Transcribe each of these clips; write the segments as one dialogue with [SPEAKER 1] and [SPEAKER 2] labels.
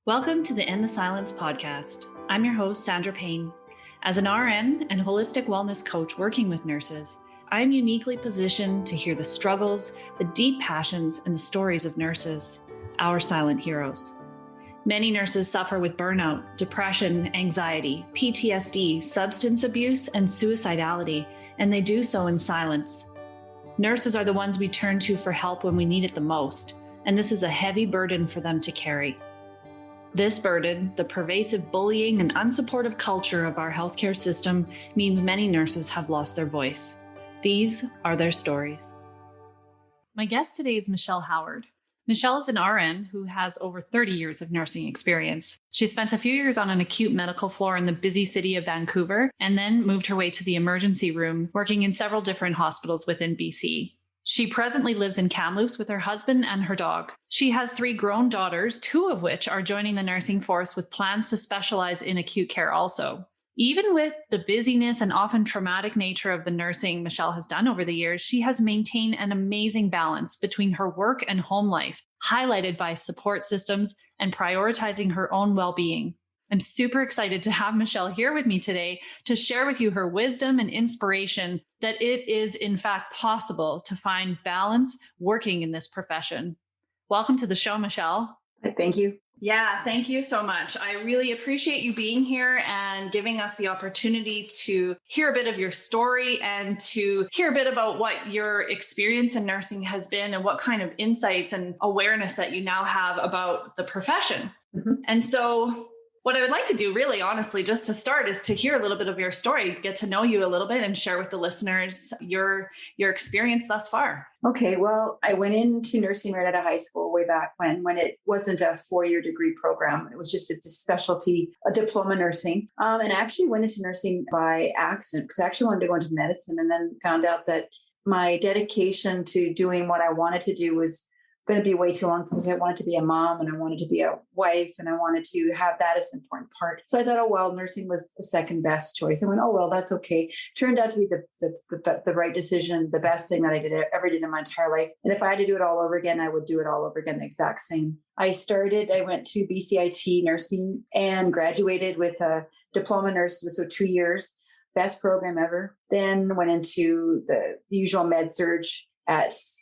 [SPEAKER 1] Welcome to the End the Silence podcast. I'm your host, Sandra Payne. As an RN and holistic wellness coach working with nurses, I am uniquely positioned to hear the struggles, the deep passions, and the stories of nurses, our silent heroes. Many nurses suffer with burnout, depression, anxiety, PTSD, substance abuse, and suicidality, and they do so in silence. Nurses are the ones we turn to for help when we need it the most, and this is a heavy burden for them to carry. This burden, the pervasive bullying and unsupportive culture of our healthcare system, means many nurses have lost their voice. These are their stories. My guest today is Michelle Howard. Michelle is an RN who has over 30 years of nursing experience. She spent a few years on an acute medical floor in the busy city of Vancouver and then moved her way to the emergency room, working in several different hospitals within BC. She presently lives in Kamloops with her husband and her dog. She has 3 grown daughters, 2 of which are joining the nursing force with plans to specialize in acute care also. Even with the busyness and often traumatic nature of the nursing Michelle has done over the years, she has maintained an amazing balance between her work and home life, highlighted by support systems and prioritizing her own well-being. I'm super excited to have Michelle here with me today to share with you her wisdom and inspiration that it is in fact possible to find balance working in this profession. Welcome to the show, Michelle.
[SPEAKER 2] Thank you.
[SPEAKER 1] Yeah, thank you so much. I really appreciate you being here and giving us the opportunity to hear a bit of your story and to hear a bit about what your experience in nursing has been and what kind of insights and awareness that you now have about the profession. And so what I would like to do really honestly, just to start, is to hear a little bit of your story, get to know you a little bit and share with the listeners your experience thus far.
[SPEAKER 2] Okay, well, I went into nursing right out of high school way back when it wasn't a 4-year degree program. It was just a specialty, a diploma nursing. And I actually went into nursing by accident because I actually wanted to go into medicine and then found out that my dedication to doing what I wanted to do was going to be way too long because I wanted to be a mom and I wanted to be a wife and I wanted to have that as an important part. So I thought, oh, well, nursing was the second best choice. I went, oh, well, that's okay. Turned out to be the right decision, the best thing that I ever did in my entire life. And if I had to do it all over again, I would do it all over again, the exact same. I went to BCIT nursing and graduated with a diploma nurse, so 2 years, best program ever. Then went into the usual med surge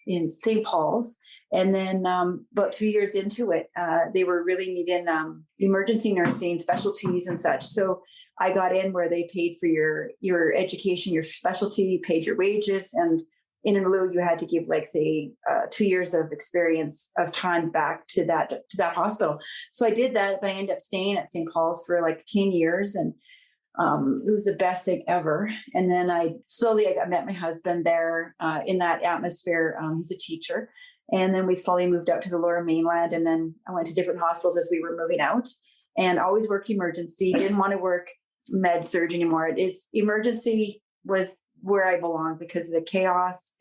[SPEAKER 2] in St. Paul's. And then about 2 years into it, they were really needing emergency nursing specialties and such. So I got in where they paid for your education, your specialty, paid your wages. And in lieu, you had to give 2 years of experience of time back to that hospital. So I did that, but I ended up staying at St. Paul's for 10 years. And it was the best thing ever. And then I met my husband there in that atmosphere. He's a teacher. And then we slowly moved out to the Lower Mainland. And then I went to different hospitals as we were moving out and always worked emergency. Didn't want to work med surg anymore. Emergency was where I belonged because of the chaos,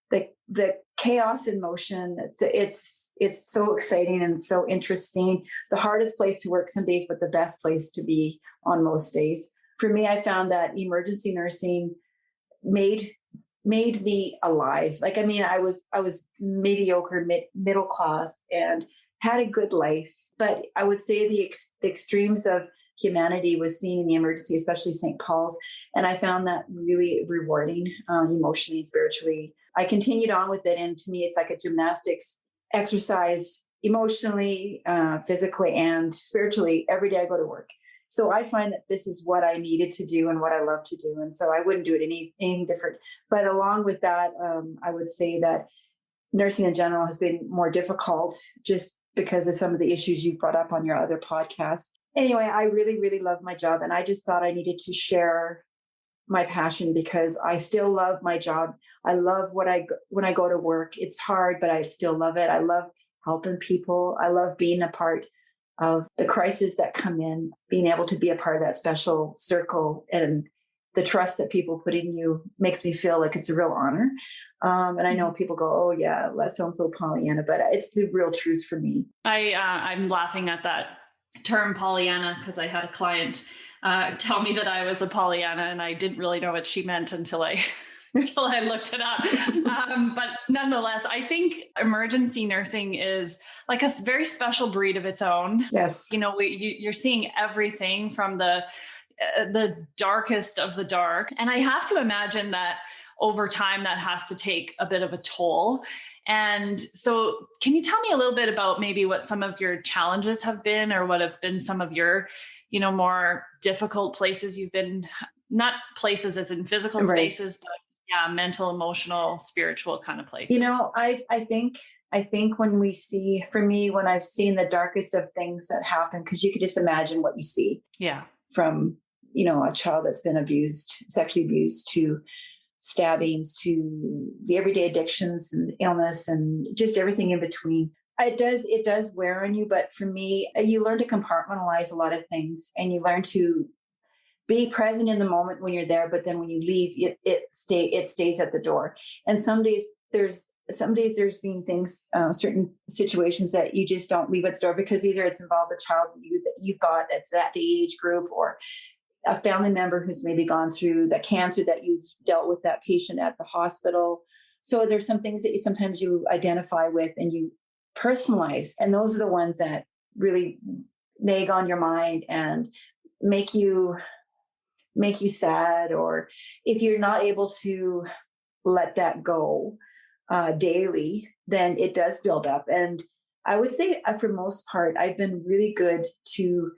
[SPEAKER 2] the chaos in motion. It's so exciting and so interesting. The hardest place to work some days, but the best place to be on most days. For me, I found that emergency nursing made me alive. I was mediocre, middle class and had a good life. But I would say the extremes of humanity was seen in the emergency, especially St. Paul's. And I found that really rewarding emotionally and spiritually. I continued on with it. And to me, it's like a gymnastics exercise emotionally, physically, and spiritually. Every day I go to work. So I find that this is what I needed to do and what I love to do. And so I wouldn't do it anything different. But along with that, I would say that nursing in general has been more difficult just because of some of the issues you brought up on your other podcasts. Anyway, I really, really love my job. And I just thought I needed to share my passion because I still love my job. I love when I go to work. It's hard, but I still love it. I love helping people. I love being a part of the crises that come in, being able to be a part of that special circle and the trust that people put in you makes me feel like it's a real honor. And I know people go, oh yeah, that sounds so Pollyanna, but it's the real truth for me.
[SPEAKER 1] I'm laughing at that term Pollyanna because I had a client tell me that I was a Pollyanna and I didn't really know what she meant until I until I looked it up. But nonetheless, I think emergency nursing is like a very special breed of its own.
[SPEAKER 2] Yes.
[SPEAKER 1] You're seeing everything from the darkest of the dark. And I have to imagine that over time that has to take a bit of a toll. And so can you tell me a little bit about maybe what some of your challenges have been, or what have been some of your, more difficult places you've been, not places as in physical spaces, but mental, emotional, spiritual kind of places?
[SPEAKER 2] I think when we see, for me, when I've seen the darkest of things that happen, because you could just imagine what you see.
[SPEAKER 1] Yeah.
[SPEAKER 2] From, a child that's been abused, sexually abused, to stabbings, to the everyday addictions and illness and just everything in between. It does wear on you. But for me, you learn to compartmentalize a lot of things, and you learn to be present in the moment when you're there. But then when you leave, it stays at the door. And some days there's been things, certain situations that you just don't leave at the door, because either it's involved a child that you've got that's that age group, or a family member who's maybe gone through the cancer that you've dealt with that patient at the hospital. So there's some things that sometimes you identify with and you personalize. And those are the ones that really nag on your mind and make you sad. Or if you're not able to let that go daily, then it does build up. And I would say for most part, I've been really good to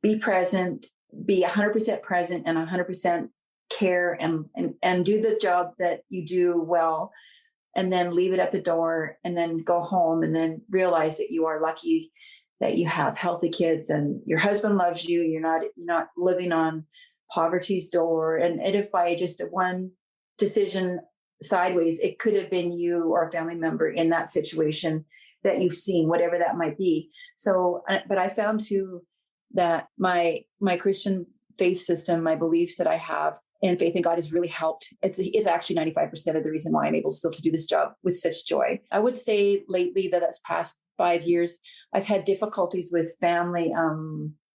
[SPEAKER 2] be present, be 100% present and 100% care and do the job that you do well, and then leave it at the door, and then go home, and then realize that you are lucky that you have healthy kids and your husband loves you. You're not living on poverty's door. And if by just one decision sideways, it could have been you or a family member in that situation that you've seen, whatever that might be. So, but I found too that my Christian faith system, my beliefs that I have in faith in God has really helped. It's actually 95% of the reason why I'm able still to do this job with such joy. I would say lately that's past 5 years, I've had difficulties with family,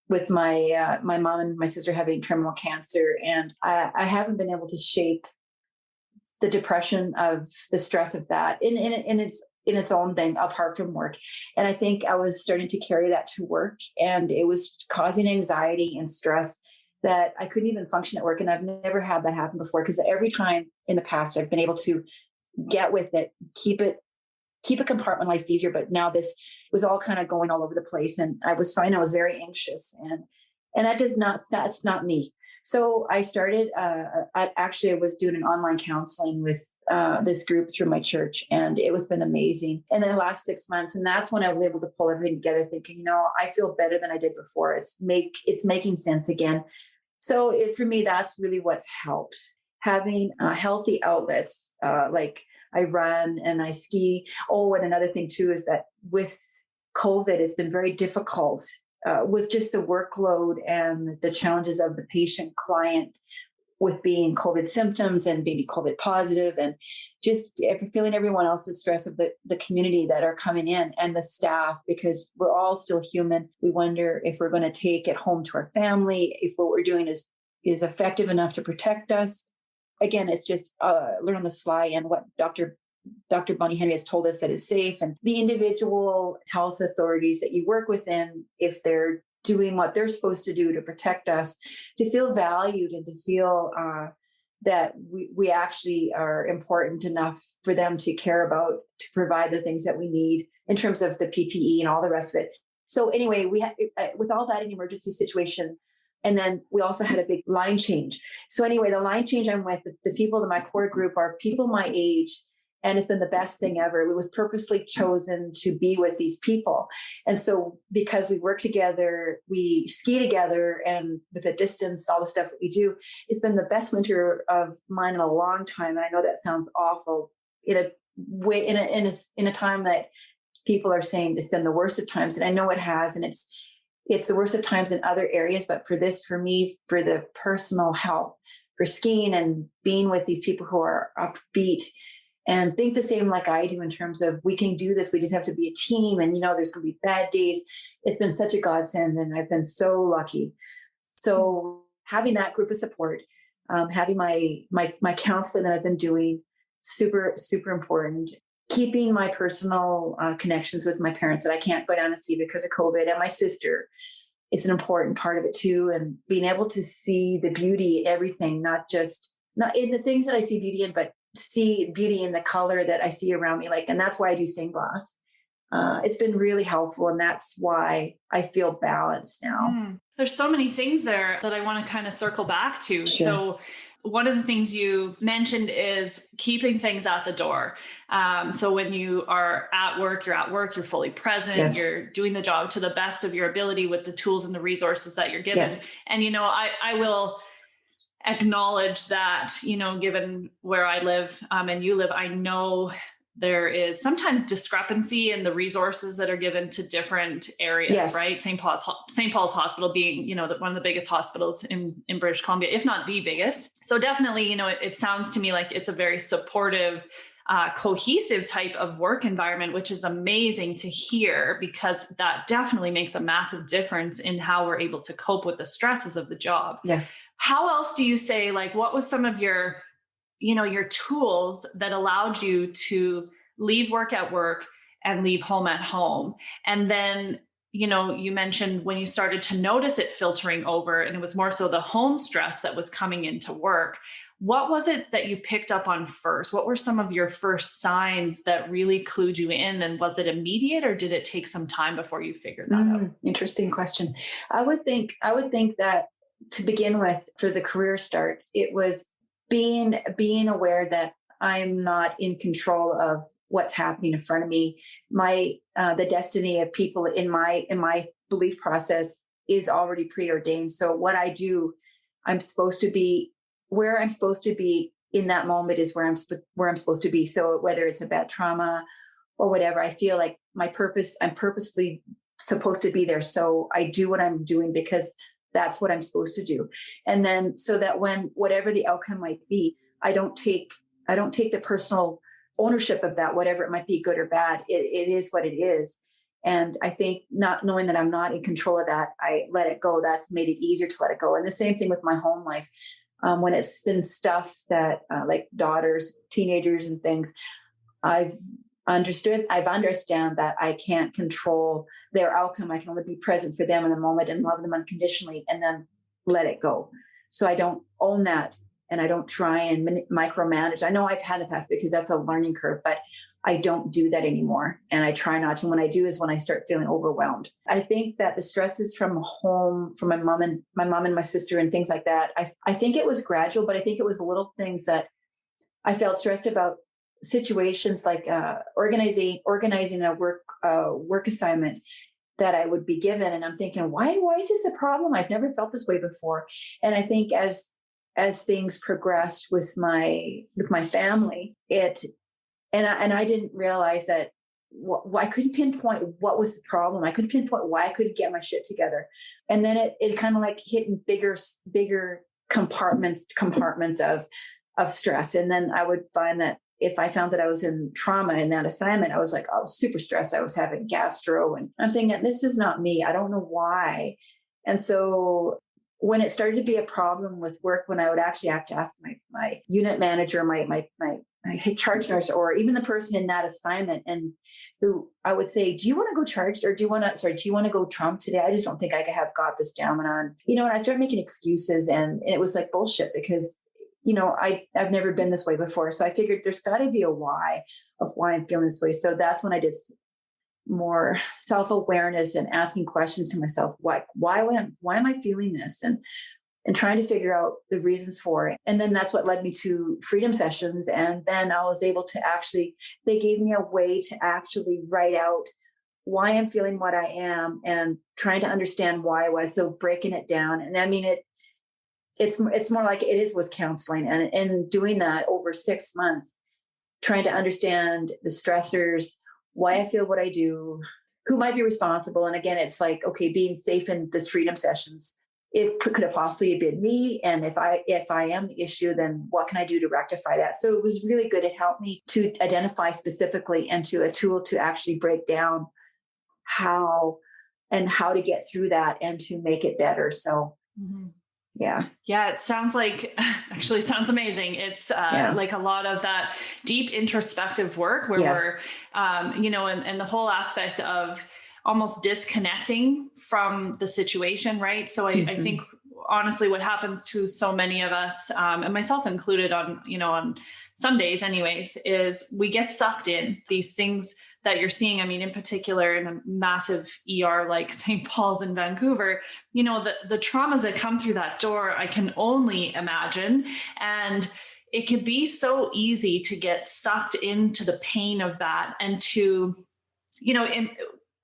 [SPEAKER 2] with my mom and my sister having terminal cancer. And I haven't been able to shake the depression of the stress of that in its own thing, apart from work. And I think I was starting to carry that to work, and it was causing anxiety and stress that I couldn't even function at work. And I've never had that happen before, because every time in the past I've been able to get with it, keep it compartmentalized easier. But now this was all kind of going all over the place, and I was fine. I was very anxious, and that's not me. So I started, I was doing an online counseling with this group through my church, and it was been amazing. And in the last 6 months, and that's when I was able to pull everything together, thinking, I feel better than I did before. It's making sense again. So for me, that's really what's helped, having healthy outlets, like I run and I ski. Oh, and another thing too is that with COVID, it's been very difficult with just the workload and the challenges of the patient client with being COVID symptoms and being COVID positive, and just feeling everyone else's stress of the community that are coming in and the staff, because we're all still human. We wonder if we're going to take it home to our family, if what we're doing is effective enough to protect us. Again, it's just learn on the sly, and what Dr. Bonnie Henry has told us that is safe, and the individual health authorities that you work within, if they're doing what they're supposed to do to protect us, to feel valued and to feel that we actually are important enough for them to care about, to provide the things that we need in terms of the PPE and all the rest of it. So anyway, we had, with all that in emergency situation, and then we also had a big line change. So anyway, the line change I'm with, the people in my core group are people my age, and it's been the best thing ever. It was purposely chosen to be with these people. And so because we work together, we ski together, and with the distance, all the stuff that we do, it's been the best winter of mine in a long time. And I know that sounds awful in a way, in a time that people are saying it's been the worst of times. And I know it has, and it's the worst of times in other areas. But for me, for the personal health, for skiing and being with these people who are upbeat and think the same like I do in terms of we can do this. We just have to be a team. And, there's going to be bad days. It's been such a godsend, and I've been so lucky. So having that group of support, Having my counseling that I've been doing, super, super important. Keeping my personal connections with my parents that I can't go down and see because of COVID, and my sister is an important part of it too. And being able to see the beauty in everything, not in the things that I see beauty in, but see beauty in the color that I see around me. And that's why I do stained glass. It's been really helpful. And that's why I feel balanced now.
[SPEAKER 1] There's so many things there that I want to kind of circle back to.
[SPEAKER 2] Sure.
[SPEAKER 1] So one of the things you mentioned is keeping things at the door. So when you are at work, you're fully present,
[SPEAKER 2] Yes.
[SPEAKER 1] You're doing the job to the best of your ability with the tools and the resources that you're given.
[SPEAKER 2] Yes.
[SPEAKER 1] And, I will acknowledge that, given where I live and you live, I know there is sometimes discrepancy in the resources that are given to different areas,
[SPEAKER 2] Yes.
[SPEAKER 1] right? St. Paul's Hospital being, one of the biggest hospitals in British Columbia, if not the biggest. So definitely, it sounds to me like it's a very supportive, cohesive type of work environment, which is amazing to hear, because that definitely makes a massive difference in how we're able to cope with the stresses of the job.
[SPEAKER 2] Yes.
[SPEAKER 1] How else do you say, what was some of your tools that allowed you to leave work at work and leave home at home? And then, you mentioned when you started to notice it filtering over and it was more so the home stress that was coming into work. What was it that you picked up on first? What were some of your first signs that really clued you in? And was it immediate, or did it take some time before you figured that out?
[SPEAKER 2] Interesting question. I would think that to begin with, for the career start, it was being aware that I'm not in control of what's happening in front of me. The destiny of people in my belief process is already preordained. So what I do, I'm supposed to be where I'm supposed to be in that moment is where I'm supposed to be. So whether it's a bad trauma or whatever, I feel like I'm purposely supposed to be there. So I do what I'm doing because that's what I'm supposed to do. And then so that when whatever the outcome might be, I don't take the personal ownership of that, whatever it might be, good or bad. It is what it is. And I think not knowing that I'm not in control of that, I let it go. That's made it easier to let it go. And the same thing with my home life. When it's been stuff that like daughters, teenagers and things, I've understand that I can't control their outcome. I can only be present for them in the moment and love them unconditionally and then let it go. So I don't own that, and I don't try and micromanage. I know I've had in the past because that's a learning curve, but I don't do that anymore. And I try not to. And when I do is when I start feeling overwhelmed. I think that the stresses from home, from my mom and my sister and things like that, I think it was gradual, but I think it was little things that I felt stressed about. Situations like organizing a work assignment that I would be given, and I'm thinking, why is this a problem? I've never felt this way before. And I think as things progressed with my family, I didn't realize that I couldn't pinpoint what was the problem. I couldn't pinpoint why I couldn't get my shit together. And then it kind of like hit in bigger compartments of stress. And then I would find that if I found that I was in trauma in that assignment, I was like, oh, super stressed. I was having gastro, and I'm thinking, this is not me. I don't know why. And so when it started to be a problem with work, when I would actually have to ask my unit manager, my charge nurse, or even the person in that assignment, and who I would say, do you want to go charged, or do you want to go Trump today? I just don't think I have got this down on, and I started making excuses, and it was like bullshit, because I've never been this way before. So I figured there's got to be a why of why I'm feeling this way. So that's when I did more self-awareness and asking questions to myself, why am I feeling this? And trying to figure out the reasons for it. And then that's what led me to freedom sessions. And then I was able to they gave me a way to actually write out why I'm feeling what I am and trying to understand why I was. So breaking it down. And I mean, it's more like it is with counseling, and doing that over 6 months, trying to understand the stressors, why I feel what I do, who might be responsible. And again, it's like, okay, being safe in this freedom sessions, it could have possibly been me. And if I am the issue, then what can I do to rectify that? So it was really good. It helped me to identify specifically and to a tool to actually break down how to get through that and to make it better. So Yeah.
[SPEAKER 1] Yeah, it sounds like, actually, it sounds amazing. It's like a lot of that deep introspective work where
[SPEAKER 2] Yes.
[SPEAKER 1] and the whole aspect of almost disconnecting from the situation, right? So I think honestly, what happens to so many of us, and myself included on some days anyways, is we get sucked in these things that you're seeing. I mean, in particular, in a massive ER like St. Paul's in Vancouver, the traumas that come through that door, I can only imagine. And it can be so easy to get sucked into the pain of that and to,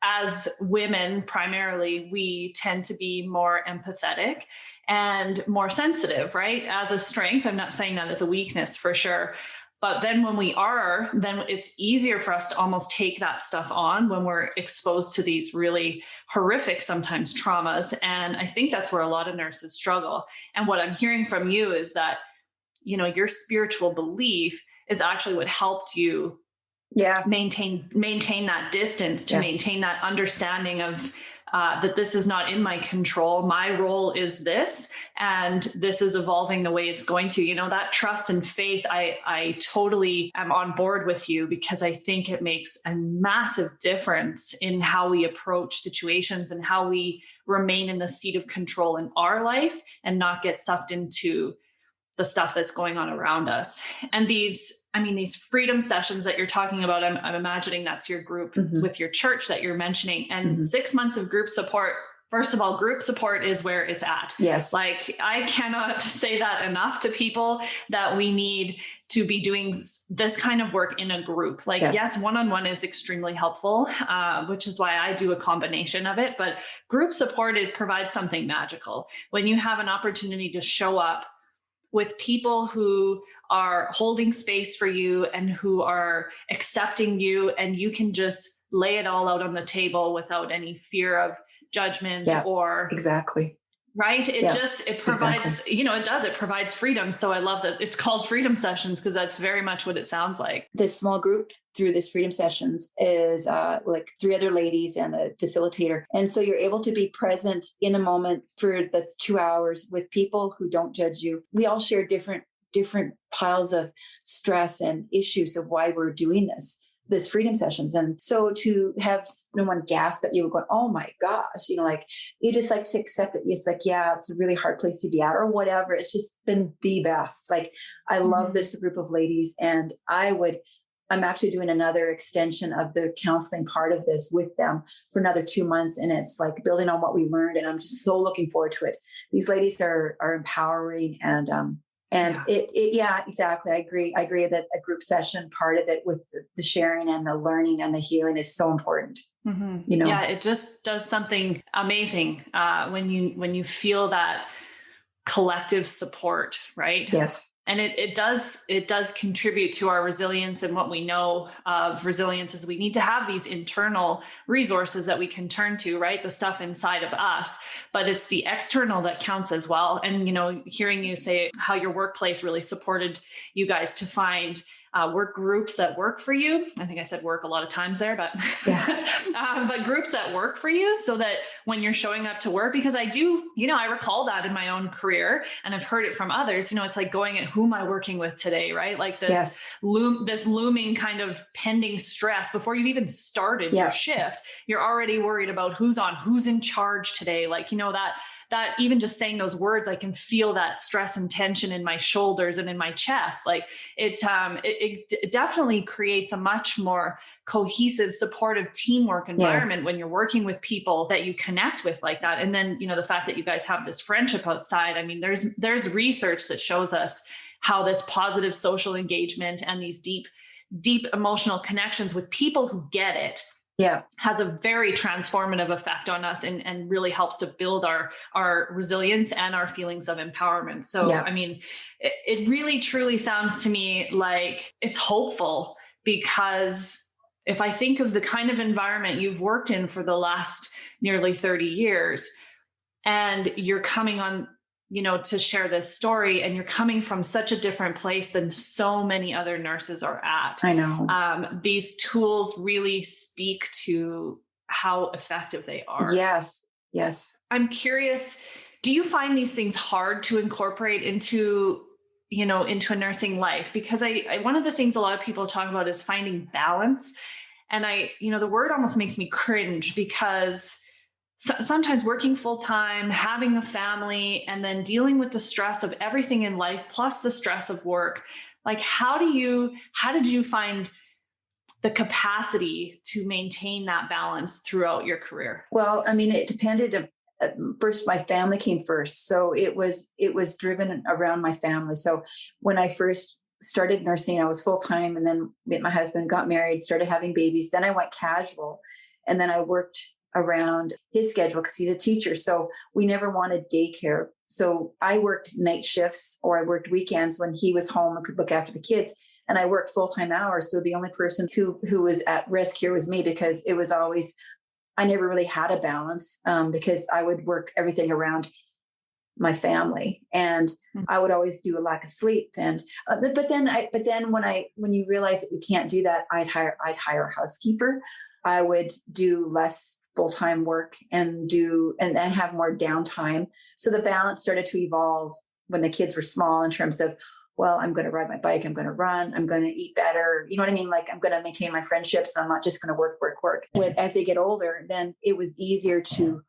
[SPEAKER 1] as women, primarily, we tend to be more empathetic and more sensitive, right? As a strength. I'm not saying that as a weakness for sure. But then when we are, then it's easier for us to almost take that stuff on when we're exposed to these really horrific, sometimes traumas. And I think that's where a lot of nurses struggle. And what I'm hearing from you is that, your spiritual belief is actually what helped you maintain that distance, to maintain that understanding of that this is not in my control. My role is this, and this is evolving the way it's going to. That trust and faith, I totally am on board with you, because I think it makes a massive difference in how we approach situations and how we remain in the seat of control in our life and not get sucked into the stuff that's going on around us. And these freedom sessions that you're talking about, I'm imagining that's your group with your church that you're mentioning, and 6 months of group support. First of all, group support is where it's at.
[SPEAKER 2] Yes.
[SPEAKER 1] Like, I cannot say that enough to people, that we need to be doing this kind of work in a group. Like, yes, one-on-one is extremely helpful, which is why I do a combination of it. But group support, it provides something magical when you have an opportunity to show up with people who are holding space for you and who are accepting you, and you can just lay it all out on the table without any fear of judgment or right. It provides, it provides freedom. So I love that it's called freedom sessions, because that's very much what it sounds like.
[SPEAKER 2] This small group through this freedom sessions is like 3 other ladies and a facilitator. And so you're able to be present in a moment for the 2 hours with people who don't judge you. We all share different piles of stress and issues of why we're doing this freedom sessions. And so to have no one gasp at you and go, oh my gosh, like, you just like to accept it. It's like, yeah, it's a really hard place to be at or whatever. It's just been the best. Like, I love this group of ladies, and I'm actually doing another extension of the counseling part of this with them for another 2 months. And it's like building on what we learned. And I'm just so looking forward to it. These ladies are empowering, and exactly. I agree that a group session part of it with the sharing and the learning and the healing is so important.
[SPEAKER 1] Yeah, it just does something amazing when you feel that collective support, right?
[SPEAKER 2] Yes.
[SPEAKER 1] And it does contribute to our resilience. And what we know of resilience is we need to have these internal resources that we can turn to, right? The stuff inside of us, but it's the external that counts as well. And, hearing you say how your workplace really supported you guys to find work groups that work for you. I think I said work a lot of times there, but but groups that work for you, so that when you're showing up to work, because I do, I recall that in my own career, and I've heard it from others. It's like going at who am I working with today, right? Like this this looming kind of pending stress before you've even started your shift. You're already worried about who's in charge today. Like, that even just saying those words, I can feel that stress and tension in my shoulders and in my chest. Like it definitely creates a much more cohesive, supportive teamwork environment when you're working with people that you connect with like that. And then, the fact that you guys have this friendship outside. I mean, there's research that shows us how this positive social engagement and these deep emotional connections with people who get it has a very transformative effect on us, and really helps to build our resilience and our feelings of empowerment. So, I mean, it really truly sounds to me like it's hopeful, because if I think of the kind of environment you've worked in for the last nearly 30 years, and you're coming on, to share this story, and you're coming from such a different place than so many other nurses are at.
[SPEAKER 2] I know.
[SPEAKER 1] These tools really speak to how effective they are.
[SPEAKER 2] Yes.
[SPEAKER 1] I'm curious, Do you find these things hard to incorporate into a nursing life? Because one of the things a lot of people talk about is finding balance. And the word almost makes me cringe because sometimes working full time, having a family, and then dealing with the stress of everything in life, plus the stress of work. Like, how did you find the capacity to maintain that balance throughout your career?
[SPEAKER 2] Well, I mean, it depended. First, my family came first. So it was driven around my family. So when I first started nursing, I was full time, and then met my husband, got married, started having babies. Then I went casual, and then I worked around his schedule because he's a teacher. So we never wanted daycare. So I worked night shifts or I worked weekends when he was home and could look after the kids. And I worked full-time hours. So the only person who was at risk here was me, because it was always, I never really had a balance because I would work everything around my family, and I would always do a lack of sleep. And but then when you realize that you can't do that, I'd hire a housekeeper. I would do less full-time work and have more downtime. So the balance started to evolve when the kids were small, in terms of, well, I'm going to ride my bike, I'm going to run, I'm going to eat better. You know what I mean? Like, I'm going to maintain my friendships. I'm not just going to work. As they get older, then it was easier to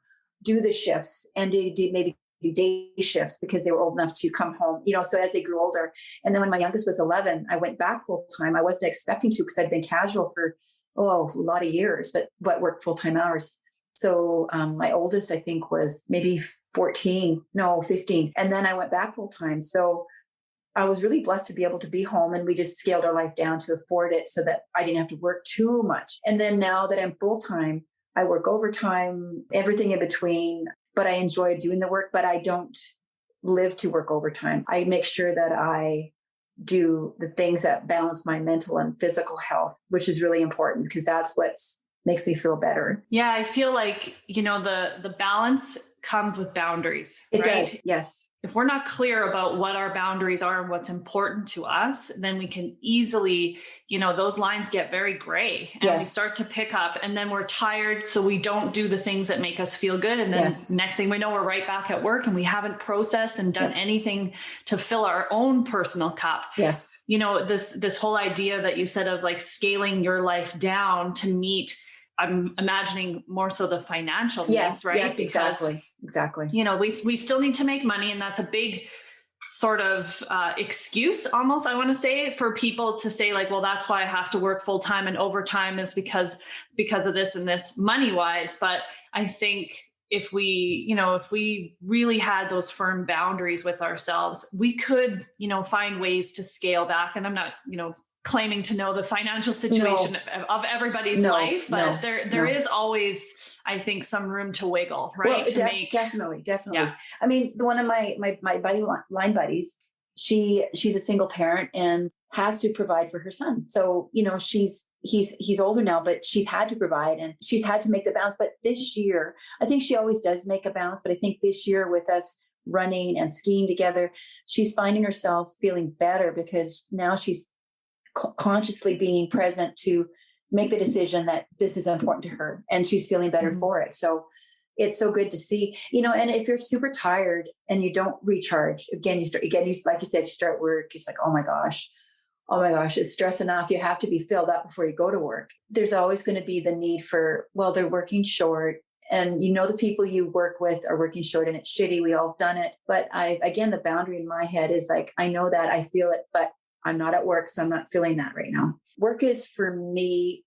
[SPEAKER 2] do the shifts and maybe do day shifts because they were old enough to come home, so as they grew older. And then when my youngest was 11, I went back full time. I wasn't expecting to because I'd been casual for, a lot of years, but worked full-time hours. So my oldest, I think, was maybe 15. And then I went back full-time. So I was really blessed to be able to be home, and we just scaled our life down to afford it so that I didn't have to work too much. And then now that I'm full-time, I work overtime, everything in between, but I enjoy doing the work, but I don't live to work overtime. I make sure that I do the things that balance my mental and physical health, which is really important because that's what makes me feel better.
[SPEAKER 1] Yeah, I feel like, the balance comes with boundaries.
[SPEAKER 2] It
[SPEAKER 1] right?
[SPEAKER 2] does. Yes.
[SPEAKER 1] If we're not clear about what our boundaries are and what's important to us, then we can easily, those lines get very gray, and we start to pick up, and then we're tired. So we don't do the things that make us feel good. And then next thing we know, we're right back at work, and we haven't processed and done anything to fill our own personal cup.
[SPEAKER 2] Yes.
[SPEAKER 1] This whole idea that you said of like scaling your life down to meet, I'm imagining more so the financial needs, right?
[SPEAKER 2] Yes, exactly.
[SPEAKER 1] We still need to make money, and that's a big sort of excuse almost, I want to say, for people to say like, well, that's why I have to work full time and overtime is because of this and this money wise. But I think if we really had those firm boundaries with ourselves, we could, find ways to scale back. And I'm not, claiming to know the financial situation of everybody's life, but there is always, I think, some room to wiggle, right?
[SPEAKER 2] Well, definitely. Yeah. I mean, one of my line buddies, she's a single parent and has to provide for her son. So, he's older now, but she's had to provide and she's had to make the balance. But this year, I think she always does make a balance, but I think this year with us running and skiing together, she's finding herself feeling better because now she's consciously being present to make the decision that this is important to her, and she's feeling better for it. So it's so good to see, and if you're super tired and you don't recharge, again, like you said, you start work. It's like, oh my gosh, it's stress enough. You have to be filled up before you go to work. There's always going to be the need for, well, they're working short. And the people you work with are working short, and it's shitty. We all done it. But again, the boundary in my head is like, I know that, I feel it, but I'm not at work, so I'm not feeling that right now. Work is, for me,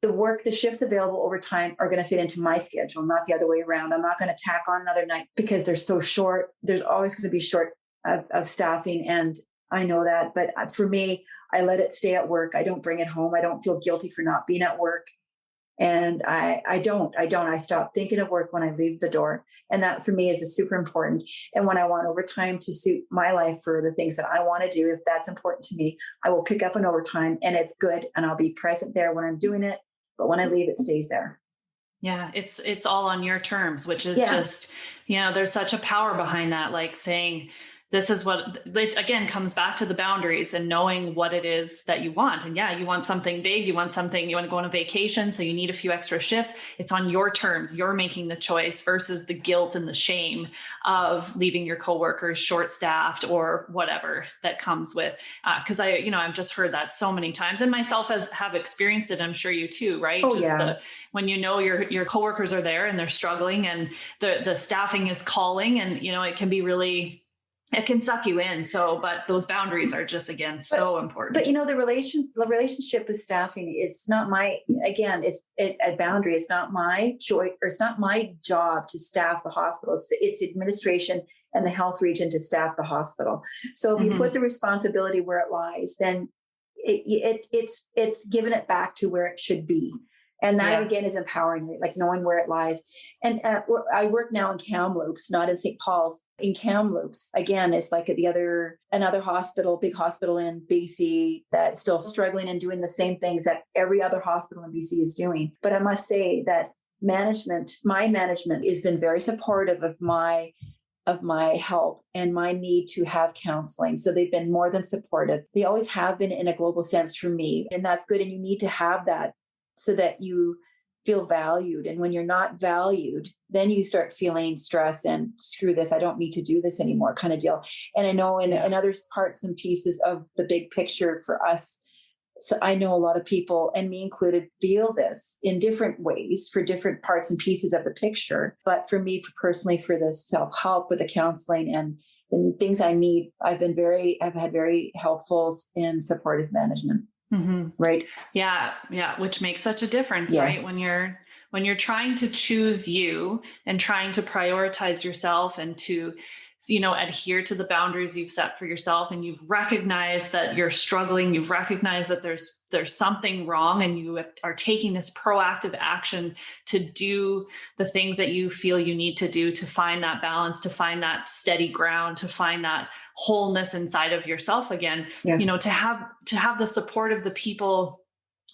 [SPEAKER 2] the shifts available over time are going to fit into my schedule, not the other way around. I'm not going to tack on another night because they're so short. There's always going to be short of staffing, and I know that. But for me, I let it stay at work. I don't bring it home. I don't feel guilty for not being at work. And I don't. I stop thinking of work when I leave the door. And that for me is super important. And when I want overtime to suit my life for the things that I want to do, if that's important to me, I will pick up an overtime, and it's good. And I'll be present there when I'm doing it. But when I leave, it stays there.
[SPEAKER 1] Yeah. It's all on your terms, which is just, there's such a power behind that. Like saying, this is what it again comes back to the boundaries and knowing what it is that you want. And yeah, you want something big, you want to go on a vacation, so you need a few extra shifts. It's on your terms. You're making the choice versus the guilt and the shame of leaving your coworkers short-staffed or whatever that comes with. Because I've just heard that so many times, and myself have experienced it. I'm sure you too, right?
[SPEAKER 2] Oh, yeah.
[SPEAKER 1] When your coworkers are there and they're struggling, and the staffing is calling, and it can be really. It can suck you in. So, but those boundaries are just, again, so important.
[SPEAKER 2] But the relationship with staffing is not a boundary. It's not my choice, or it's not my job to staff the hospital. It's administration and the health region to staff the hospital. So if you put the responsibility where it lies, then it's given it back to where it should be. And that again is empowering, like knowing where it lies. And I work now in Kamloops, not in St. Paul's. In Kamloops, again, it's like another hospital, big hospital in BC that's still struggling and doing the same things that every other hospital in BC is doing. But I must say that my management has been very supportive of my help and my need to have counseling. So they've been more than supportive. They always have been in a global sense for me. And that's good. And you need to have that so that you feel valued. And when you're not valued, then you start feeling stress and screw this, I don't need to do this anymore kind of deal. And I know in other parts and pieces of the big picture for us, so I know a lot of people, and me included, feel this in different ways for different parts and pieces of the picture. But for me, personally, for the self-help with the counseling and things I need, I've had very helpful and supportive management.
[SPEAKER 1] Mm-hmm.
[SPEAKER 2] Right.
[SPEAKER 1] Yeah. Yeah. Which makes such a difference, right? When you're trying to choose you and trying to prioritize yourself and to, adhere to the boundaries you've set for yourself, and you've recognized that you're struggling, you've recognized that there's something wrong, and you are taking this proactive action to do the things that you feel you need to do to find that balance, to find that steady ground, to find that wholeness inside of yourself again.
[SPEAKER 2] Yes.
[SPEAKER 1] To have the support of the people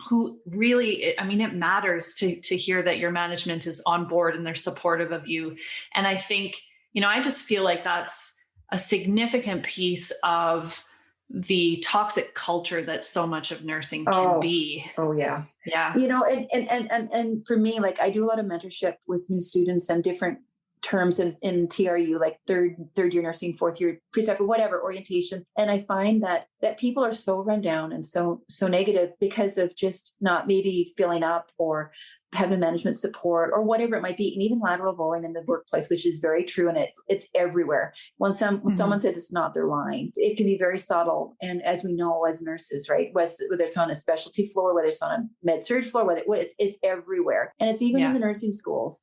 [SPEAKER 1] who really, it matters to hear that your management is on board and they're supportive of you. And I think, I just feel like that's a significant piece of the toxic culture that so much of nursing can be.
[SPEAKER 2] Oh yeah.
[SPEAKER 1] Yeah.
[SPEAKER 2] And for me, like I do a lot of mentorship with new students and different terms in TRU, like third year nursing, fourth year precept, or whatever orientation. And I find that people are so run down and so negative because of just not maybe filling up or having management support or whatever it might be. And even lateral bullying in the workplace, which is very true. And it's everywhere. When someone says it's not their line, it can be very subtle. And as we know, as nurses, right, whether it's on a specialty floor, whether it's on a med surg floor, it's everywhere. And it's even in the nursing schools.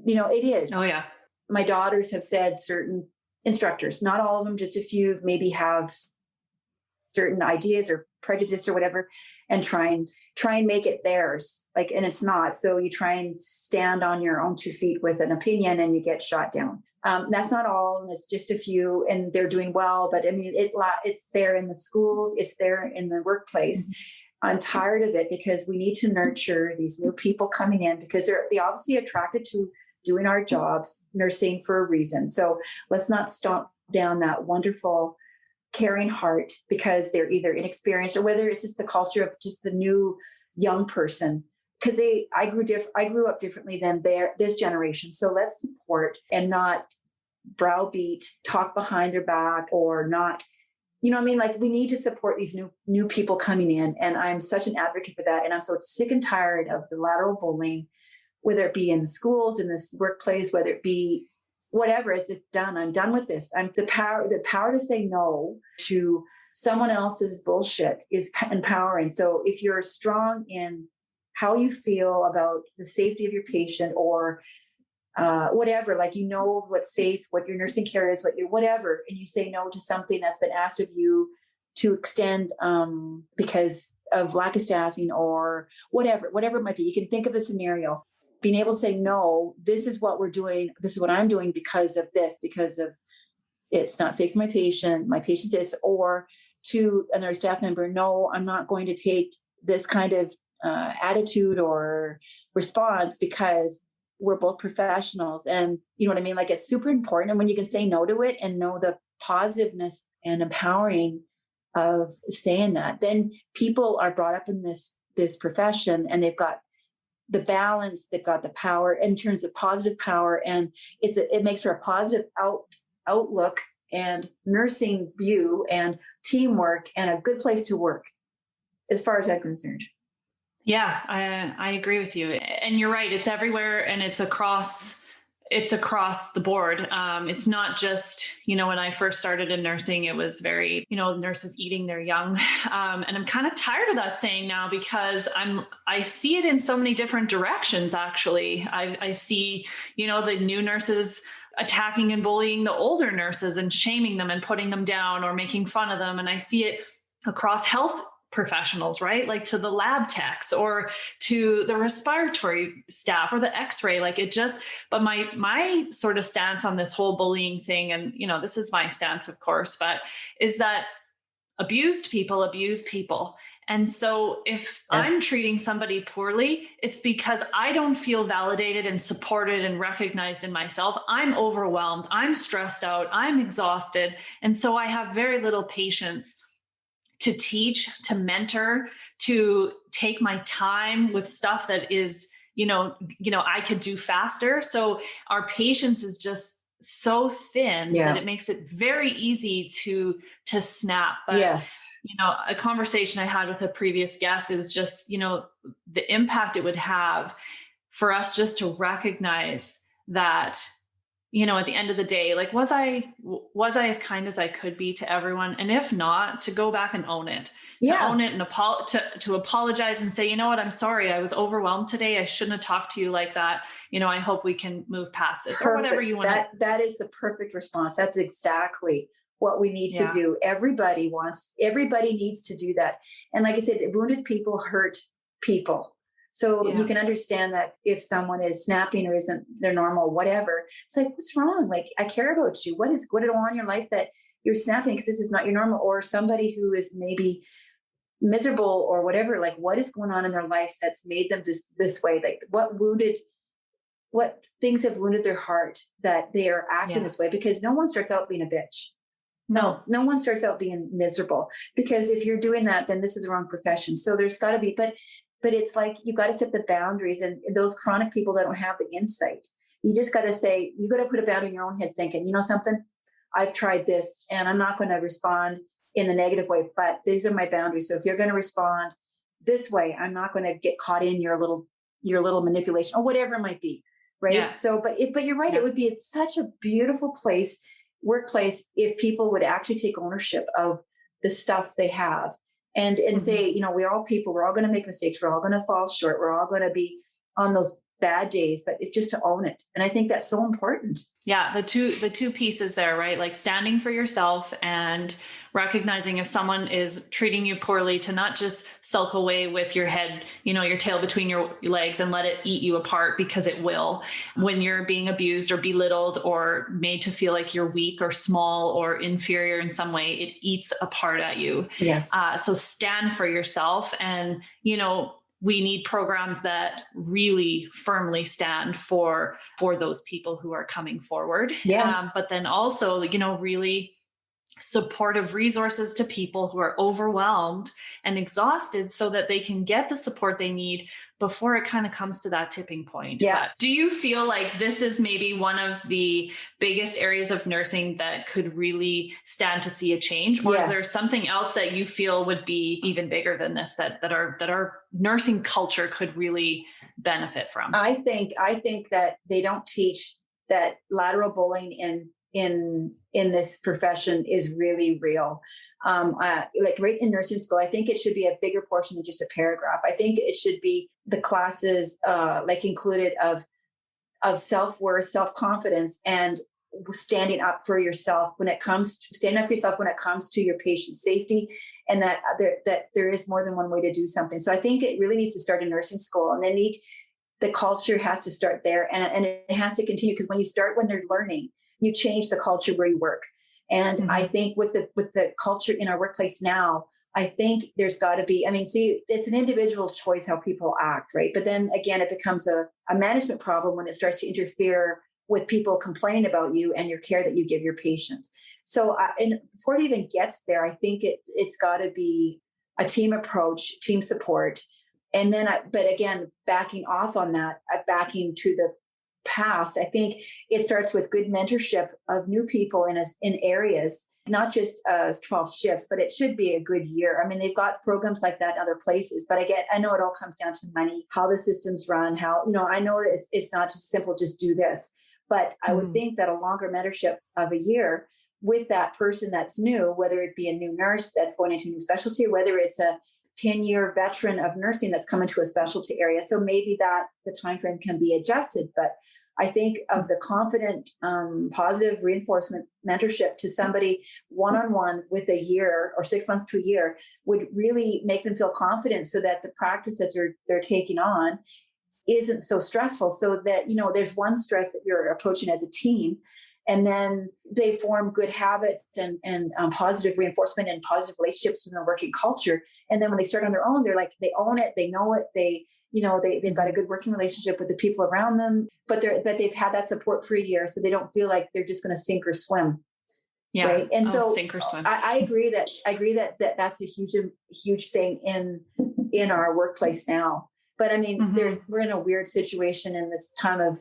[SPEAKER 2] It is.
[SPEAKER 1] Oh, yeah.
[SPEAKER 2] My daughters have said certain instructors, not all of them, just a few, maybe have certain ideas or prejudice or whatever, and try and make it theirs. And it's not. So you try and stand on your own 2 feet with an opinion and you get shot down. That's not all. And it's just a few, and they're doing well. But it's there in the schools. It's there in the workplace. Mm-hmm. I'm tired of it because we need to nurture these new people coming in because they're obviously attracted to doing our jobs, nursing for a reason. So let's not stomp down that wonderful, caring heart because they're either inexperienced or whether it's just the culture of just the new young person. Because I grew up differently than this generation. So let's support and not browbeat, talk behind their back, or not. We need to support these new people coming in. And I'm such an advocate for that. And I'm so sick and tired of the lateral bullying, whether it be in the schools, in this workplace, whether it be whatever. It's done. I'm done with this. The power to say no to someone else's bullshit is empowering. So if you're strong in how you feel about the safety of your patient or whatever, what's safe, what your nursing care is, whatever, and you say no to something that's been asked of you to extend because of lack of staffing or whatever it might be. You can think of a scenario. Being able to say, no, this is what we're doing. This is what I'm doing because of this, because of it's not safe for my patient's this, or to another staff member, no, I'm not going to take this kind of attitude or response because we're both professionals, and you know what I mean? Like, it's super important. And when you can say no to it and know the positiveness and empowering of saying that, then people are brought up in this profession, and they've got the balance, they've got the power in terms of positive power, and it makes for a positive outlook and nursing view and teamwork and a good place to work, as far as I'm concerned.
[SPEAKER 1] Yeah, I agree with you. And you're right. It's everywhere, and it's across the board. It's not just, when I first started in nursing, it was very, nurses eating their young. And I'm kind of tired of that saying now, because I see it in so many different directions. Actually, I see, the new nurses attacking and bullying the older nurses and shaming them and putting them down or making fun of them. And I see it across health professionals, right? Like to the lab techs or to the respiratory staff or the x-ray, but my sort of stance on this whole bullying thing, and, this is my stance, of course, but is that abused people abuse people. And so if I'm treating somebody poorly, it's because I don't feel validated and supported and recognized in myself. I'm overwhelmed. I'm stressed out. I'm exhausted. And so I have very little patience to teach, to mentor, to take my time with stuff that is, I could do faster. So our patience is just so thin that it makes it very easy to snap. But, a conversation I had with a previous guest is just, the impact it would have for us just to recognize that, at the end of the day, like, was I as kind as I could be to everyone? And if not, to go back and own it, own it and to apologize and say, you know what, I'm sorry. I was overwhelmed today. I shouldn't have talked to you like that. I hope we can move past this. Or whatever you want.
[SPEAKER 2] That is the perfect response. That's exactly what we need to do. Everybody needs to do that. And like I said, wounded people hurt people. So you can understand that if someone is snapping or isn't their normal, whatever, it's like, what's wrong? Like, I care about you. What is going on in your life that you're snapping because this is not your normal? Or somebody who is maybe miserable or whatever, like, what is going on in their life that's made them this way? Like, what things have wounded their heart that they are acting this way? Because no one starts out being a bitch. No one starts out being miserable, because if you're doing that, then this is the wrong profession. So there's got to be, but it's like, you got to set the boundaries, and those chronic people that don't have the insight, you just got to say, you got to put a boundary in your own head thinking, you know something, I've tried this and I'm not going to respond in a negative way, but these are my boundaries. So if you're going to respond this way, I'm not going to get caught in your little manipulation or whatever it might be. Right. Yeah. So, but you're right. Yeah. It would be such a beautiful workplace, if people would actually take ownership of the stuff they have. And say, we're all people, we're all going to make mistakes, we're all going to fall short, we're all going to be on those bad days, but it's just to own it. And I think that's so important.
[SPEAKER 1] Yeah. The two pieces there, right? Like standing for yourself and recognizing if someone is treating you poorly, to not just sulk away with your head, your tail between your legs and let it eat you apart, because it will. When you're being abused or belittled or made to feel like you're weak or small or inferior in some way, it eats apart at you.
[SPEAKER 2] Yes.
[SPEAKER 1] So stand for yourself. And, we need programs that really firmly stand for those people who are coming forward.
[SPEAKER 2] Yes.
[SPEAKER 1] But then also, really supportive resources to people who are overwhelmed and exhausted, so that they can get the support they need before it kind of comes to that tipping point.
[SPEAKER 2] Yeah.
[SPEAKER 1] But do you feel like this is maybe one of the biggest areas of nursing that could really stand to see a change? Or is there something else that you feel would be even bigger than this, that our nursing culture could really benefit from?
[SPEAKER 2] I think that they don't teach that lateral bullying in this profession is really real. Like right in nursing school, I think it should be a bigger portion than just a paragraph. I think it should be the classes like included of self-worth, self-confidence, and standing up for yourself when it comes to your patient safety, and that there is more than one way to do something. So I think it really needs to start in nursing school, and the culture has to start there, and it has to continue, because when they're learning, you change the culture where you work. And I think with the culture in our workplace now, I think there's got to be, I mean, see, it's an individual choice how people act, right? But then again, it becomes a management problem when it starts to interfere with people complaining about you and your care that you give your patients. So, and before it even gets there, I think it's got to be a team approach, team support. And then, but again, backing off on that, backing to the past, I think it starts with good mentorship of new people in areas, not just 12 shifts, but it should be a good year. I mean, they've got programs like that in other places, but I know it all comes down to money, how the systems run, how, I know that it's not just simple, just do this. But I would think that a longer mentorship of a year with that person that's new, whether it be a new nurse that's going into a new specialty, whether it's a 10-year veteran of nursing that's coming to a specialty area. So maybe that the time frame can be adjusted. But I think of the confident, positive reinforcement mentorship to somebody one-on-one with a year or 6 months to a year would really make them feel confident so that the practice that they're taking on isn't so stressful, so that, there's one stress that you're approaching as a team, and then they form good habits and positive reinforcement and positive relationships with their working culture. And then when they start on their own, they're like, they own it, they know it, they've got a good working relationship with the people around them, but they've had that support for a year, so they don't feel like they're just going to sink or swim.
[SPEAKER 1] Yeah.
[SPEAKER 2] Right. And so
[SPEAKER 1] sink or swim.
[SPEAKER 2] I agree that that's a huge thing in our workplace now. But I mean, we're in a weird situation in this time of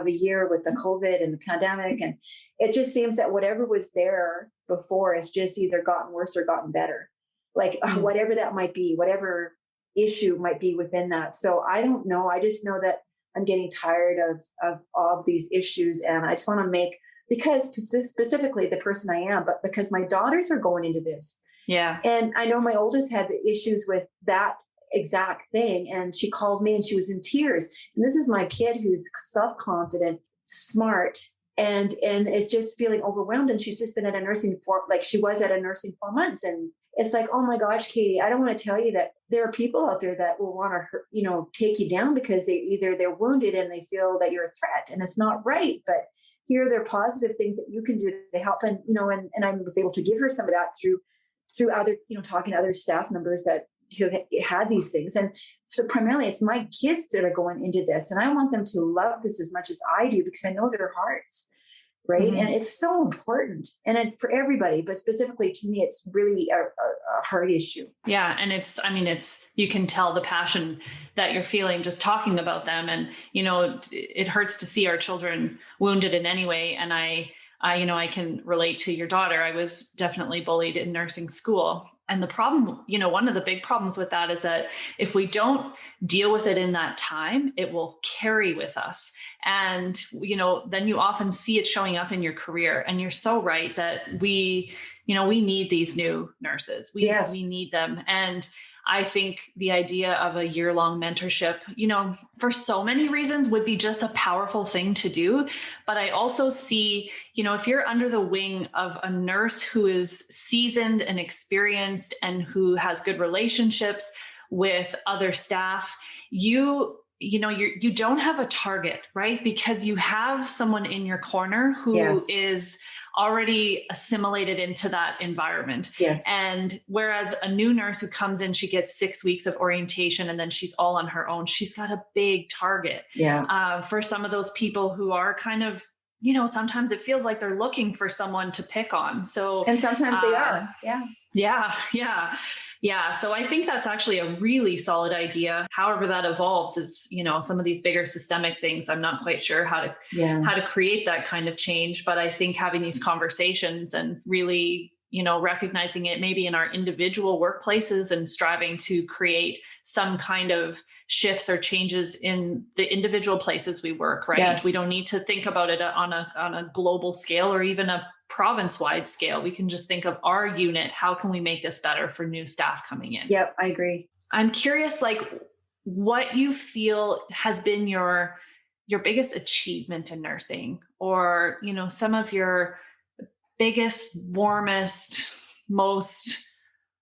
[SPEAKER 2] a year with the COVID and the pandemic. And it just seems that whatever was there before has just either gotten worse or gotten better. Like whatever that might be, whatever issue might be within that. So I don't know. I just know that I'm getting tired of all of these issues. And I just want to because specifically the person I am, but because my daughters are going into this.
[SPEAKER 1] Yeah.
[SPEAKER 2] And I know my oldest had the issues with that exact thing. And she called me and she was in tears. And this is my kid who's self-confident, smart, and is just feeling overwhelmed. And she's just been at a nursing she was at a nursing 4 months. And it's like, oh my gosh, Katie, I don't want to tell you that there are people out there that will want to, take you down because they're wounded and they feel that you're a threat, and it's not right. But here are positive things that you can do to help. And, and I was able to give her some of that through other, talking to other staff members that who had these things. And so primarily it's my kids that are going into this, and I want them to love this as much as I do, because I know their hearts. Right. And it's so important, and for everybody, but specifically to me, it's really a heart issue.
[SPEAKER 1] Yeah. And you can tell the passion that you're feeling just talking about them. And, it hurts to see our children wounded in any way. And I can relate to your daughter. I was definitely bullied in nursing school. And the problem, one of the big problems with that is that if we don't deal with it in that time, it will carry with us. And, then you often see it showing up in your career. And you're so right that we need these new nurses. We need them. And I think the idea of a year-long mentorship, for so many reasons would be just a powerful thing to do. But I also see, if you're under the wing of a nurse who is seasoned and experienced and who has good relationships with other staff, you don't have a target, right? Because you have someone in your corner who is already assimilated into that environment.
[SPEAKER 2] Yes.
[SPEAKER 1] And whereas a new nurse who comes in, she gets 6 weeks of orientation and then she's all on her own. She's got a big target.
[SPEAKER 2] Yeah.
[SPEAKER 1] For some of those people who are kind of, sometimes it feels like they're looking for someone to pick on. So,
[SPEAKER 2] and sometimes they are. Yeah.
[SPEAKER 1] Yeah. So I think that's actually a really solid idea. However that evolves is, some of these bigger systemic things, I'm not quite sure how to create that kind of change. But I think having these conversations and really, recognizing it maybe in our individual workplaces and striving to create some kind of shifts or changes in the individual places we work, right?
[SPEAKER 2] Yes.
[SPEAKER 1] We don't need to think about it on a global scale or even a province-wide scale. We can just think of our unit. How can we make this better for new staff coming in?
[SPEAKER 2] Yep, I agree.
[SPEAKER 1] I'm curious, what you feel has been your biggest achievement in nursing, or, some of your biggest, warmest, most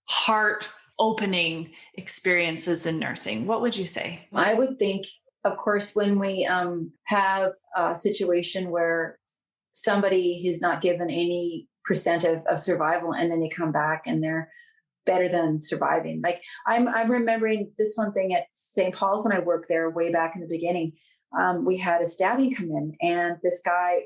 [SPEAKER 1] heart-opening experiences in nursing. What would you say?
[SPEAKER 2] I would think, of course, when we have a situation where somebody is not given any percent of survival, and then they come back and they're better than surviving. Like I'm remembering this one thing at St. Paul's when I worked there way back in the beginning. We had a stabbing come in, and this guy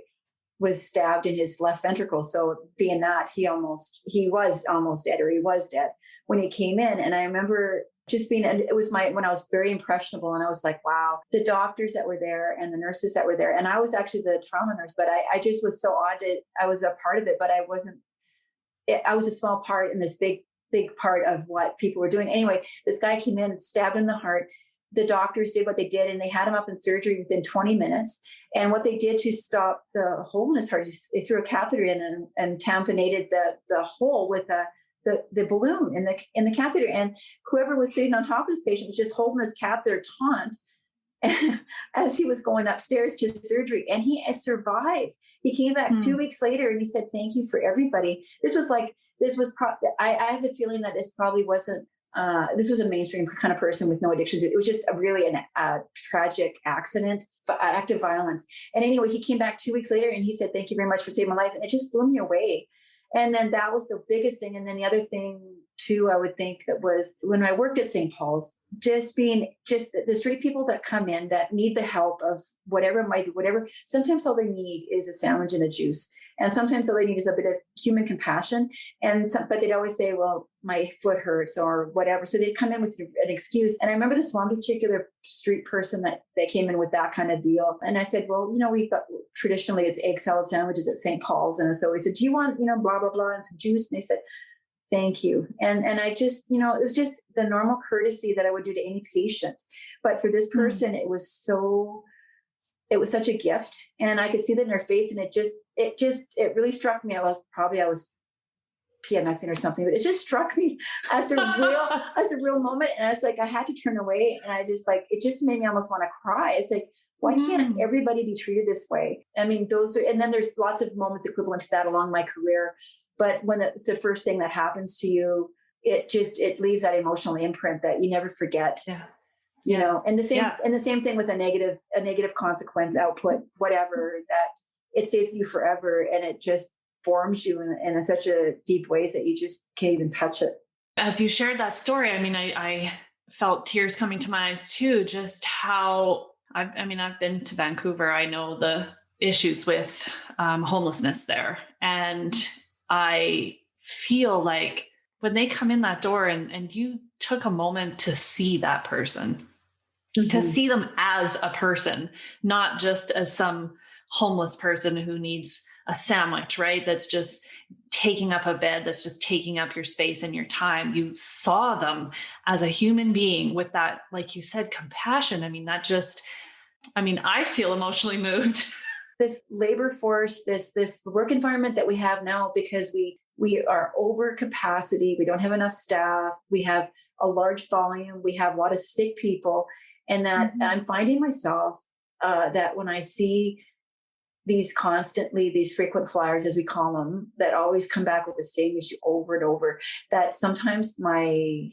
[SPEAKER 2] was stabbed in his left ventricle. So being that he was almost dead, or he was dead when he came in. And I remember just being, and it was when I was very impressionable, and I was like, wow, the doctors that were there and the nurses that were there. And I was actually the trauma nurse, but I just was so odd. I was a part of it, but I was a small part in this big part of what people were doing. Anyway, this guy came in, stabbed in the heart. The doctors did what they did, and they had him up in surgery within 20 minutes. And what they did to stop the hole in his heart, they threw a catheter in and tamponated the hole with the balloon in the catheter. And whoever was sitting on top of this patient was just holding this catheter taut as he was going upstairs to surgery. And he survived. He came back 2 weeks later, and he said, "Thank you for everybody." I have a feeling that this probably wasn't, this was a mainstream kind of person with no addictions. It was just a tragic accident, act of violence. And anyway, he came back 2 weeks later, and he said, "Thank you very much for saving my life." And it just blew me away. And then that was the biggest thing. And then the other thing too, I would think, that was when I worked at St. Paul's, just the street people that come in that need the help of whatever it might be, whatever. Sometimes all they need is a sandwich and a juice. And sometimes all they need is a bit of human compassion. But they'd always say, "Well, my foot hurts," or whatever. So they'd come in with an excuse. And I remember this one particular street person that came in with that kind of deal. And I said, "Well, we've got, traditionally it's egg salad sandwiches at St. Paul's." And so he said, "Do you want, blah, blah, blah, and some juice?" And they said, "Thank you." And I just, it was just the normal courtesy that I would do to any patient. But for this person, it was such a gift. And I could see that in their face. And it really struck me. I was PMSing or something, but it just struck me as a real moment. And I was like, I had to turn away. And I just it just made me almost want to cry. It's like, why can't everybody be treated this way? I mean, and then there's lots of moments equivalent to that along my career. But when it's the first thing that happens to you, it leaves that emotional imprint that you never forget. Yeah. And the same thing with a negative consequence output, whatever, that it stays with you forever, and it just forms you in such a deep ways that you just can't even touch it.
[SPEAKER 1] As you shared that story, I mean, I felt tears coming to my eyes too, just how I've been to Vancouver. I know the issues with homelessness there. And I feel like when they come in that door and you took a moment to see that person, to see them as a person, not just as some homeless person who needs a sandwich, right? That's just taking up a bed, that's just taking up your space and your time. You saw them as a human being with that, like you said, compassion. I feel emotionally moved.
[SPEAKER 2] This labor force, this work environment that we have now, because we are over capacity. We don't have enough staff. We have a large volume. We have a lot of sick people. And that I'm finding myself that when I see these frequent flyers, as we call them, that always come back with the same issue over and over, that sometimes my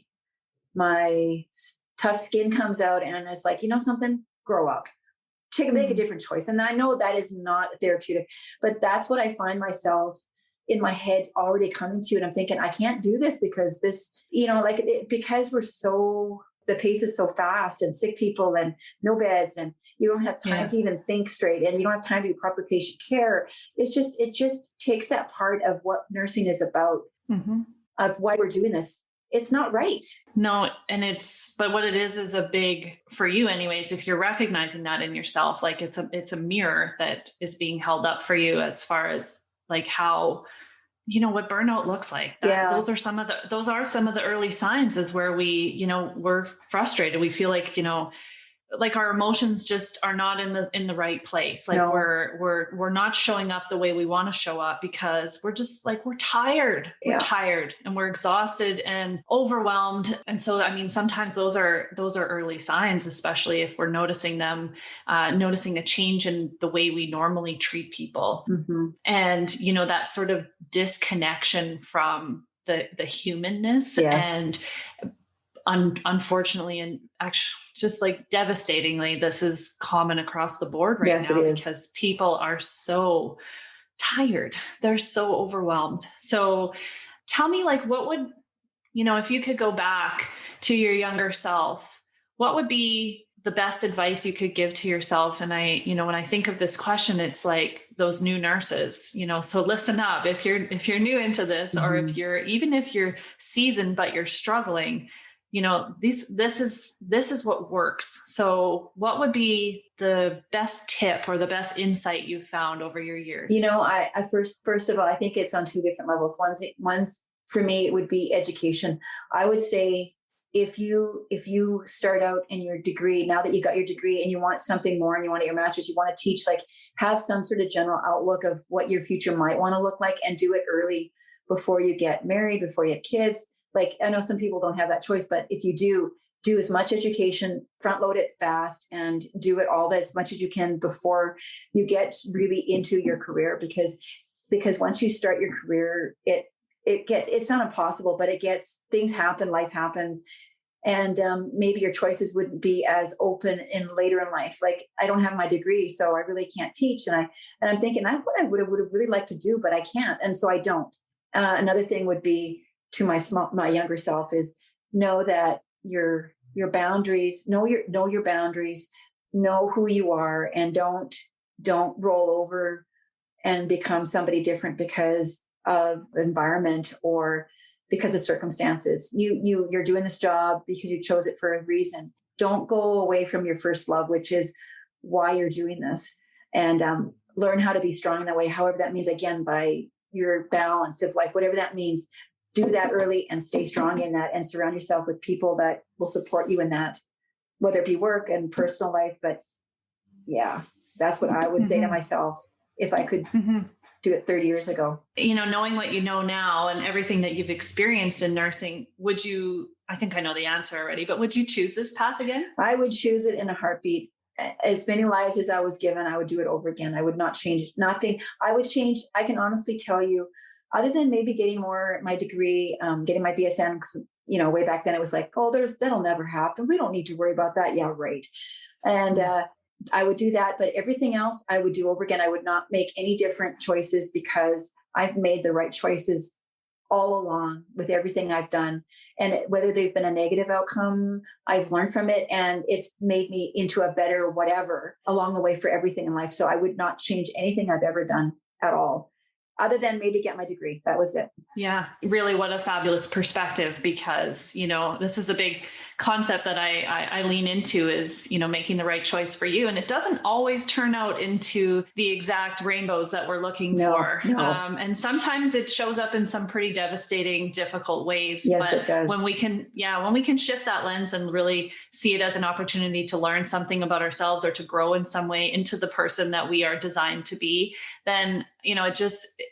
[SPEAKER 2] tough skin comes out, and it's like, something, grow up. Make a different choice. And I know that is not therapeutic, but that's what I find myself in my head already coming to. And I'm thinking, I can't do this because this, because the pace is so fast, and sick people and no beds, and you don't have time to even think straight, and you don't have time to do proper patient care. It just takes that part of what nursing is about, of why we're doing this. It's not right.
[SPEAKER 1] No. But what it is a big, for you anyways, if you're recognizing that in yourself, like it's a mirror that is being held up for you as far as like how, what burnout looks like. Those are some of the early signs, is where we, we're frustrated. We feel like, like our emotions just are not in the right place. Like we're not showing up the way we want to show up, because we're just like, we're tired. We're tired, and we're exhausted and overwhelmed. And so, sometimes those are early signs, especially if we're noticing them, noticing a change in the way we normally treat people. And, that sort of disconnection from the humanness. And unfortunately, and actually just like devastatingly, this is common across the board right now, because people are so tired. They're so overwhelmed. So tell me, like, what would if you could go back to your younger self, what would be the best advice you could give to yourself? And when I think of this question, it's like those new nurses, so listen up if you're new into this, or if you're seasoned, but you're struggling, this is what works. So what would be the best tip or the best insight you've found over your years?
[SPEAKER 2] I first of all, I think it's on two different levels. One's for me, it would be education. I would say, if you start out in your degree, now that you got your degree and you want something more and you want your master's, you want to teach, like have some sort of general outlook of what your future might want to look like, and do it early before you get married, before you have kids. Like, I know some people don't have that choice, but if you do as much education, front load it fast, and do it all as much as you can before you get really into your career. Because once you start your career, it's not impossible, but things happen, life happens. And maybe your choices wouldn't be as open in later in life. Like, I don't have my degree, so I really can't teach. And I'm thinking, that's what I would have really liked to do, but I can't. And so I don't. Another thing would be to my younger self is know that your boundaries, know your boundaries, know who you are, and don't roll over and become somebody different because of environment or because of circumstances. You're doing this job because you chose it for a reason. Don't go away from your first love, which is why you're doing this, and learn how to be strong in that way. However that means, again, by your balance of life, whatever that means, do that early and stay strong in that, and surround yourself with people that will support you in that, whether it be work and personal life. But yeah, that's what I would say to myself if I could do it 30 years ago.
[SPEAKER 1] Knowing what you know now and everything that you've experienced in nursing, I think I know the answer already, but would you choose this path again?
[SPEAKER 2] I would choose it in a heartbeat. As many lives as I was given, I would do it over again. I would not change nothing. I can honestly tell you, other than maybe getting my degree, getting my BSN, because, way back then it was like, oh, that'll never happen. We don't need to worry about that. Yeah, right. And I would do that, but everything else I would do over again. I would not make any different choices, because I've made the right choices all along with everything I've done. And whether they've been a negative outcome, I've learned from it, and it's made me into a better whatever along the way for everything in life. So I would not change anything I've ever done at all, other than maybe get my degree. That was it.
[SPEAKER 1] Yeah, really, what a fabulous perspective, because, this is a big concept that I lean into is, making the right choice for you. And it doesn't always turn out into the exact rainbows that we're looking for.
[SPEAKER 2] No.
[SPEAKER 1] And sometimes it shows up in some pretty devastating, difficult ways.
[SPEAKER 2] Yes,
[SPEAKER 1] but
[SPEAKER 2] it does.
[SPEAKER 1] when we can shift that lens and really see it as an opportunity to learn something about ourselves or to grow in some way into the person that we are designed to be, then,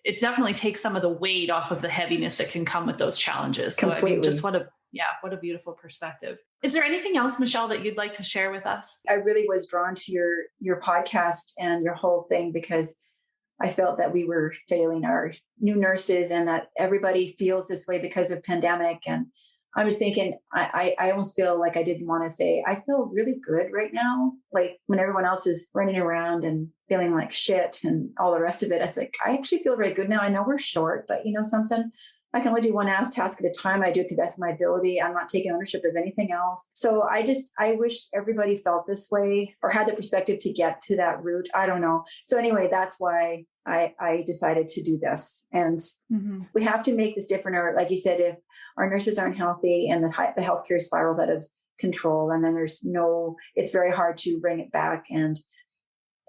[SPEAKER 1] it definitely takes some of the weight off of the heaviness that can come with those challenges. So
[SPEAKER 2] Completely.
[SPEAKER 1] I mean, just what a beautiful perspective. Is there anything else, Michelle, that you'd like to share with us?
[SPEAKER 2] I really was drawn to your podcast and your whole thing, because I felt that we were failing our new nurses, and that everybody feels this way because of pandemic. And I was thinking, I almost feel like I didn't want to say, I feel really good right now. Like, when everyone else is running around and feeling like shit and all the rest of it, I was like, I actually feel very good now. I know we're short, but something, I can only do one task at a time. I do it to the best of my ability. I'm not taking ownership of anything else. So I wish everybody felt this way, or had the perspective to get to that route. I don't know. So anyway, that's why I decided to do this. And we have to make this different. Or, like you said, if our nurses aren't healthy and the healthcare spirals out of control, and then it's very hard to bring it back. And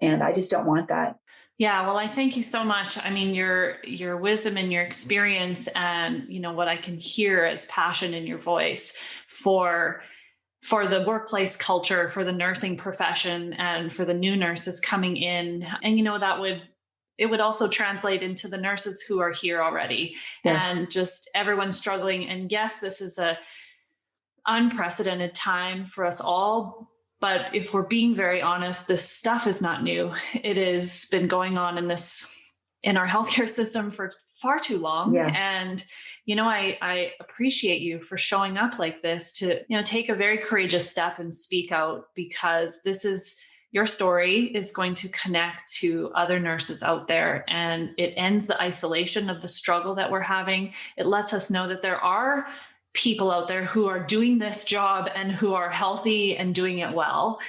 [SPEAKER 2] I just don't want that.
[SPEAKER 1] Yeah, well, I thank you so much. I mean, your wisdom and your experience, and what I can hear as passion in your voice for the workplace culture, for the nursing profession, and for the new nurses coming in. And it would also translate into the nurses who are here already. Yes. And just everyone struggling. And yes, this is a unprecedented time for us all. But if we're being very honest, this stuff is not new. It has been going on in our healthcare system for far too long.
[SPEAKER 2] Yes.
[SPEAKER 1] And, I appreciate you for showing up like this to, take a very courageous step and speak out, because your story is going to connect to other nurses out there, and it ends the isolation of the struggle that we're having. It lets us know that there are people out there who are doing this job and who are healthy and doing it well.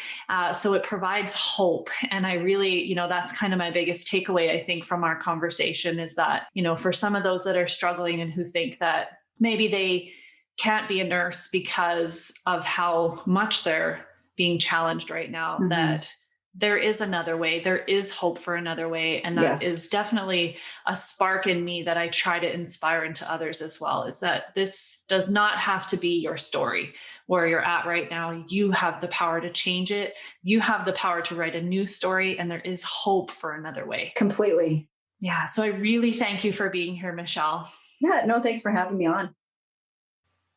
[SPEAKER 1] So it provides hope. And I really, that's kind of my biggest takeaway, I think, from our conversation is that, for some of those that are struggling and who think that maybe they can't be a nurse because of how much they're being challenged right now, that there is another way. There is hope for another way. And that is definitely a spark in me that I try to inspire into others as well, is that this does not have to be your story where you're at right now. You have the power to change it. You have the power to write a new story, and there is hope for another way.
[SPEAKER 2] Completely.
[SPEAKER 1] Yeah. So I really thank you for being here, Michelle.
[SPEAKER 2] Yeah, no, thanks for having me on.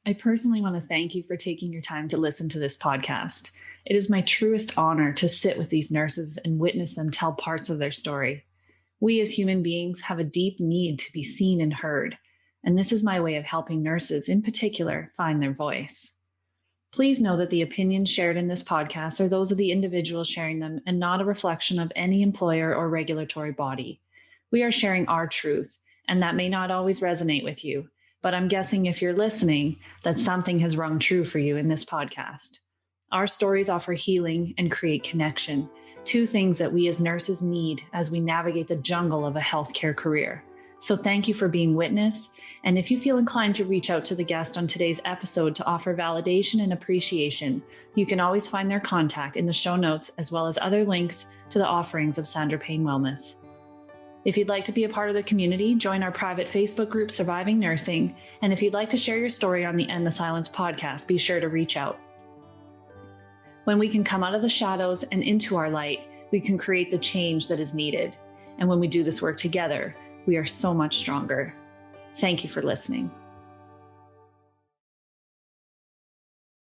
[SPEAKER 1] I personally want to thank you for taking your time to listen to this podcast. It is my truest honor to sit with these nurses and witness them tell parts of their story. We as human beings have a deep need to be seen and heard, and this is my way of helping nurses in particular find their voice. Please know that the opinions shared in this podcast are those of the individual sharing them and not a reflection of any employer or regulatory body. We are sharing our truth, and that may not always resonate with you, but I'm guessing if you're listening, that something has rung true for you in this podcast. Our stories offer healing and create connection, two things that we as nurses need as we navigate the jungle of a healthcare career. So thank you for being witness. And if you feel inclined to reach out to the guest on today's episode to offer validation and appreciation, you can always find their contact in the show notes, as well as other links to the offerings of Sandra Payne Wellness. If you'd like to be a part of the community, join our private Facebook group, Surviving Nursing. And if you'd like to share your story on the End the Silence podcast, be sure to reach out. When we can come out of the shadows and into our light, we can create the change that is needed. And when we do this work together, we are so much stronger. Thank you for listening.